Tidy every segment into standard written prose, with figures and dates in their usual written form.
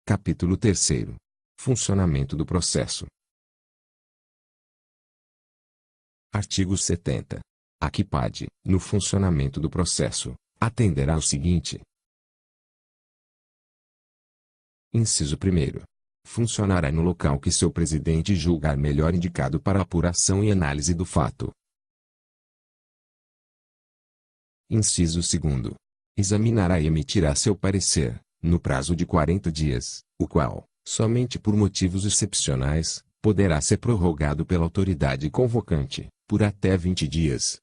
Capítulo 3º. Funcionamento do processo. Artigo 70. A CIPAD, no funcionamento do processo, atenderá ao seguinte. Inciso 1º. Funcionará no local que seu presidente julgar melhor indicado para apuração e análise do fato. Inciso 2º. Examinará e emitirá seu parecer, no prazo de 40 dias, o qual, somente por motivos excepcionais, poderá ser prorrogado pela autoridade convocante, por até 20 dias.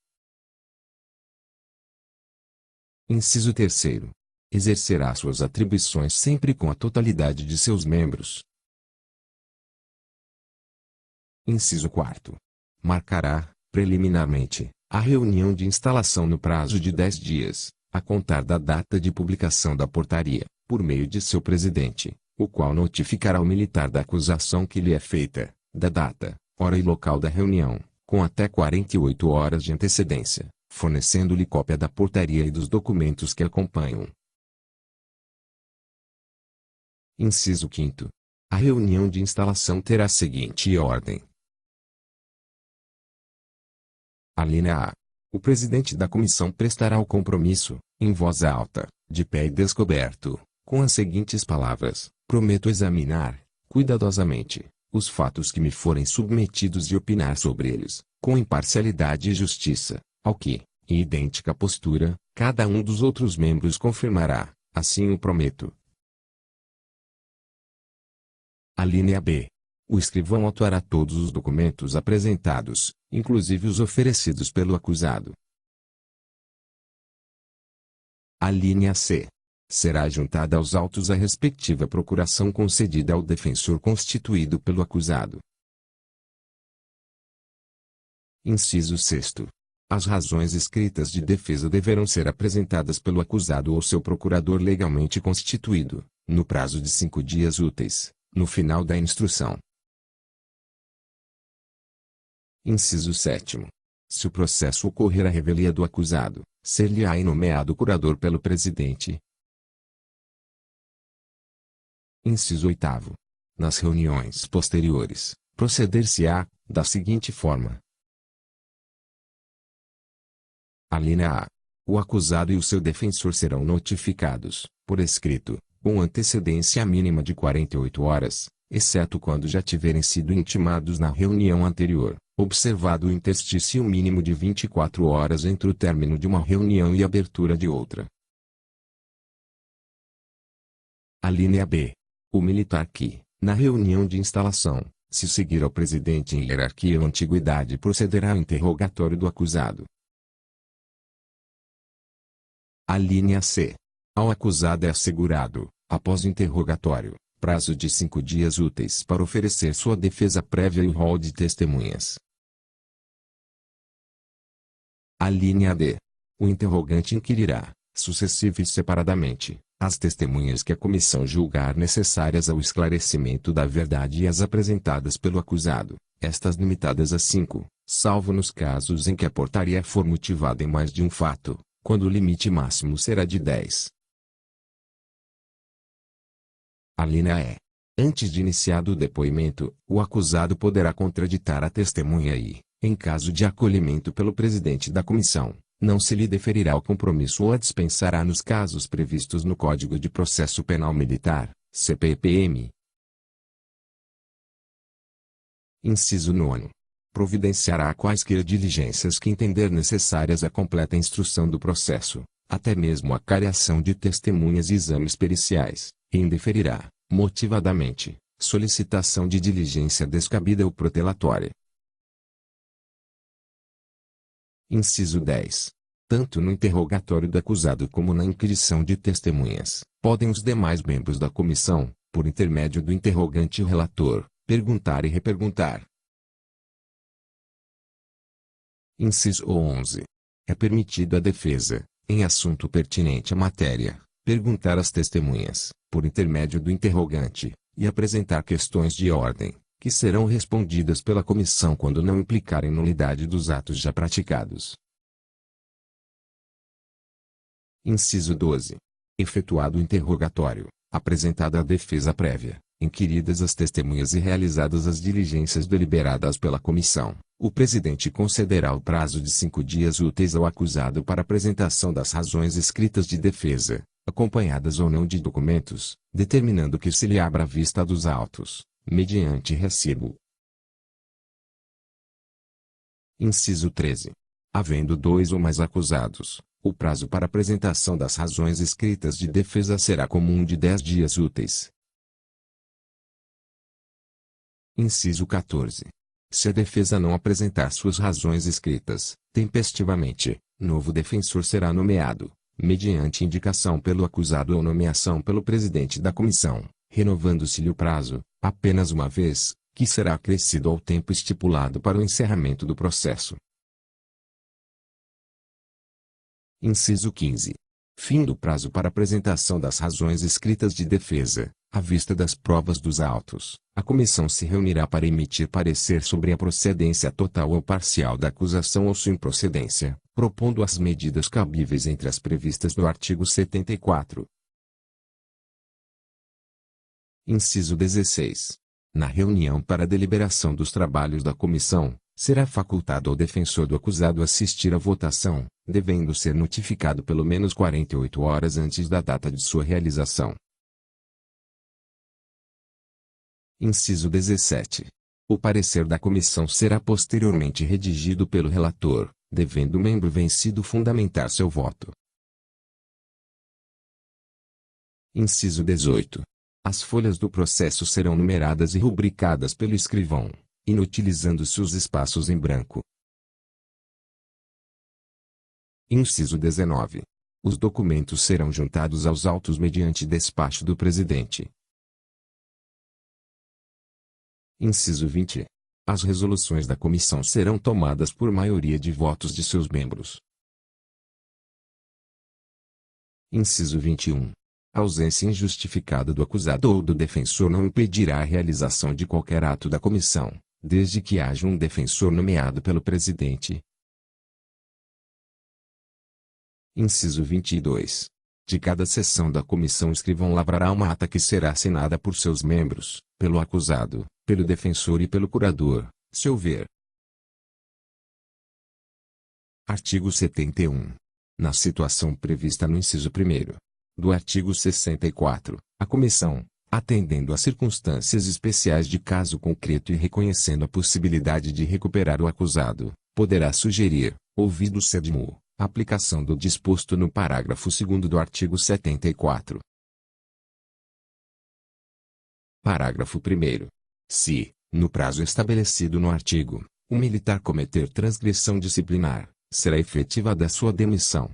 Inciso 3º. Exercerá suas atribuições sempre com a totalidade de seus membros. Inciso 4º. Marcará, preliminarmente, a reunião de instalação no prazo de 10 dias, a contar da data de publicação da portaria, por meio de seu presidente, o qual notificará o militar da acusação que lhe é feita, da data, hora e local da reunião, com até 48 horas de antecedência, fornecendo-lhe cópia da portaria e dos documentos que acompanham. Inciso 5º. A reunião de instalação terá a seguinte ordem. Alínea A. O presidente da comissão prestará o compromisso, em voz alta, de pé e descoberto, com as seguintes palavras: prometo examinar, cuidadosamente, os fatos que me forem submetidos e opinar sobre eles, com imparcialidade e justiça, ao que, em idêntica postura, cada um dos outros membros confirmará, assim o prometo. Alínea B. O escrivão autuará todos os documentos apresentados, inclusive os oferecidos pelo acusado. Alínea C. Será juntada aos autos a respectiva procuração concedida ao defensor constituído pelo acusado. Inciso 6º. As razões escritas de defesa deverão ser apresentadas pelo acusado ou seu procurador legalmente constituído, no prazo de 5 dias úteis, no final da instrução. Inciso 7º. Se o processo ocorrer à revelia do acusado, ser-lhe-á nomeado curador pelo presidente. Inciso 8º. Nas reuniões posteriores, proceder-se-á, da seguinte forma. Alínea A. O acusado e o seu defensor serão notificados, por escrito, com antecedência mínima de 48 horas, exceto quando já tiverem sido intimados na reunião anterior, observado o interstício mínimo de 24 horas entre o término de uma reunião e a abertura de outra. Alínea B. O militar que, na reunião de instalação, se seguir ao presidente em hierarquia ou antiguidade, procederá ao interrogatório do acusado. Alínea C. Ao acusado é assegurado, após o interrogatório, prazo de 5 dias úteis para oferecer sua defesa prévia e o rol de testemunhas. Alínea D. O interrogante inquirirá, sucessiva e separadamente, as testemunhas que a comissão julgar necessárias ao esclarecimento da verdade e as apresentadas pelo acusado, estas limitadas a 5, salvo nos casos em que a portaria for motivada em mais de um fato, quando o limite máximo será de 10. Alínea E. Antes de iniciado o depoimento, o acusado poderá contraditar a testemunha e, em caso de acolhimento pelo presidente da comissão, não se lhe deferirá o compromisso ou a dispensará nos casos previstos no Código de Processo Penal Militar, CPPM. Inciso 9. Providenciará quaisquer diligências que entender necessárias à completa instrução do processo, até mesmo a cariação de testemunhas e exames periciais, e indeferirá, motivadamente, solicitação de diligência descabida ou protelatória. Inciso 10. Tanto no interrogatório do acusado como na inquirição de testemunhas, podem os demais membros da comissão, por intermédio do interrogante e relator, perguntar e reperguntar. Inciso 11. É permitido à defesa, em assunto pertinente à matéria, perguntar às testemunhas, por intermédio do interrogante, e apresentar questões de ordem, que serão respondidas pela comissão quando não implicarem nulidade dos atos já praticados. Inciso 12. Efetuado o interrogatório, Apresentada a defesa prévia, inquiridas as testemunhas e realizadas as diligências deliberadas pela comissão, o presidente concederá o prazo de 5 dias úteis ao acusado para apresentação das razões escritas de defesa, acompanhadas ou não de documentos, determinando que se lhe abra vista dos autos, mediante recibo. Inciso 13. Havendo 2 ou mais acusados, o prazo para apresentação das razões escritas de defesa será comum de 10 dias úteis. Inciso 14. Se a defesa não apresentar suas razões escritas, tempestivamente, novo defensor será nomeado, mediante indicação pelo acusado ou nomeação pelo presidente da comissão, renovando-se-lhe o prazo, apenas uma vez, que será acrescido ao tempo estipulado para o encerramento do processo. Inciso 15. Fim do prazo para apresentação das razões escritas de defesa, à vista das provas dos autos, a comissão se reunirá para emitir parecer sobre a procedência total ou parcial da acusação ou sua improcedência, propondo as medidas cabíveis entre as previstas no artigo 74. Inciso 16. Na reunião para deliberação dos trabalhos da comissão, será facultado ao defensor do acusado assistir à votação, devendo ser notificado pelo menos 48 horas antes da data de sua realização. Inciso 17. O parecer da comissão será posteriormente redigido pelo relator, devendo o membro vencido fundamentar seu voto. Inciso 18. As folhas do processo serão numeradas e rubricadas pelo escrivão, inutilizando-se os espaços em branco. Inciso 19. Os documentos serão juntados aos autos mediante despacho do presidente. Inciso 20. As resoluções da comissão serão tomadas por maioria de votos de seus membros. Inciso 21. A ausência injustificada do acusado ou do defensor não impedirá a realização de qualquer ato da comissão, desde que haja um defensor nomeado pelo presidente. Inciso 22. De cada sessão da comissão o escrivão lavrará uma ata que será assinada por seus membros, pelo acusado, pelo defensor e pelo curador, se houver. Artigo 71. Na situação prevista no inciso 1º do artigo 64, a comissão, atendendo a circunstâncias especiais de caso concreto e reconhecendo a possibilidade de recuperar o acusado, poderá sugerir, ouvido o sedimo, a aplicação do disposto no parágrafo 2º do artigo 74. Parágrafo 1º. Se, no prazo estabelecido no artigo, o militar cometer transgressão disciplinar, será efetivada a sua demissão.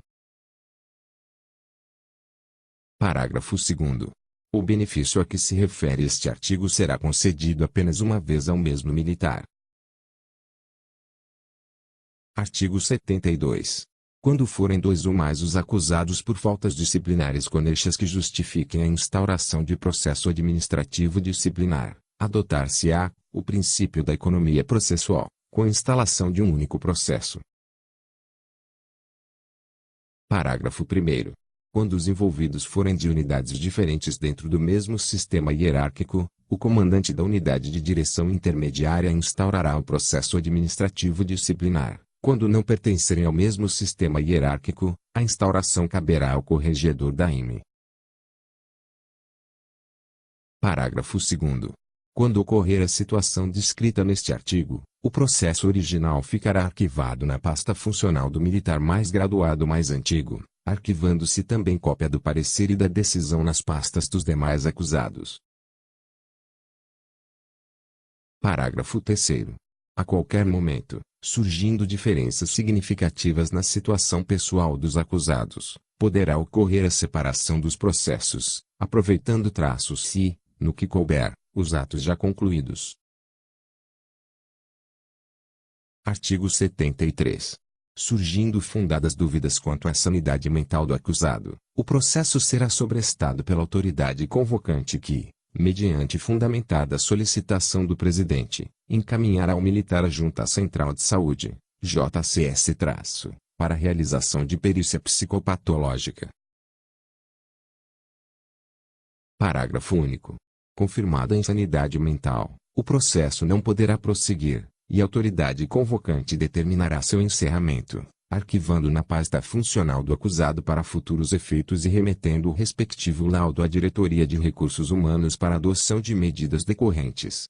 Parágrafo 2º. O benefício a que se refere este artigo será concedido apenas uma vez ao mesmo militar. Artigo 72. Quando forem 2 ou mais os acusados por faltas disciplinares conexas que justifiquem a instauração de processo administrativo disciplinar, adotar-se-á o princípio da economia processual, com a instalação de um único processo. Parágrafo 1º. Quando os envolvidos forem de unidades diferentes dentro do mesmo sistema hierárquico, o comandante da unidade de direção intermediária instaurará o processo administrativo disciplinar. Quando não pertencerem ao mesmo sistema hierárquico, a instauração caberá ao corregedor da IME. Parágrafo 2º. Quando ocorrer a situação descrita neste artigo, o processo original ficará arquivado na pasta funcional do militar mais graduado mais antigo, arquivando-se também cópia do parecer e da decisão nas pastas dos demais acusados. Parágrafo 3º. A qualquer momento, surgindo diferenças significativas na situação pessoal dos acusados, poderá ocorrer a separação dos processos, aproveitando-se, no que couber, os atos já concluídos. Artigo 73. Surgindo fundadas dúvidas quanto à sanidade mental do acusado, o processo será sobrestado pela autoridade convocante que, mediante fundamentada solicitação do presidente, encaminhará ao militar a Junta Central de Saúde, JCS-, para a realização de perícia psicopatológica. Parágrafo único. Confirmada a insanidade mental, o processo não poderá prosseguir, e a autoridade convocante determinará seu encerramento, arquivando na pasta funcional do acusado para futuros efeitos e remetendo o respectivo laudo à Diretoria de Recursos Humanos para adoção de medidas decorrentes.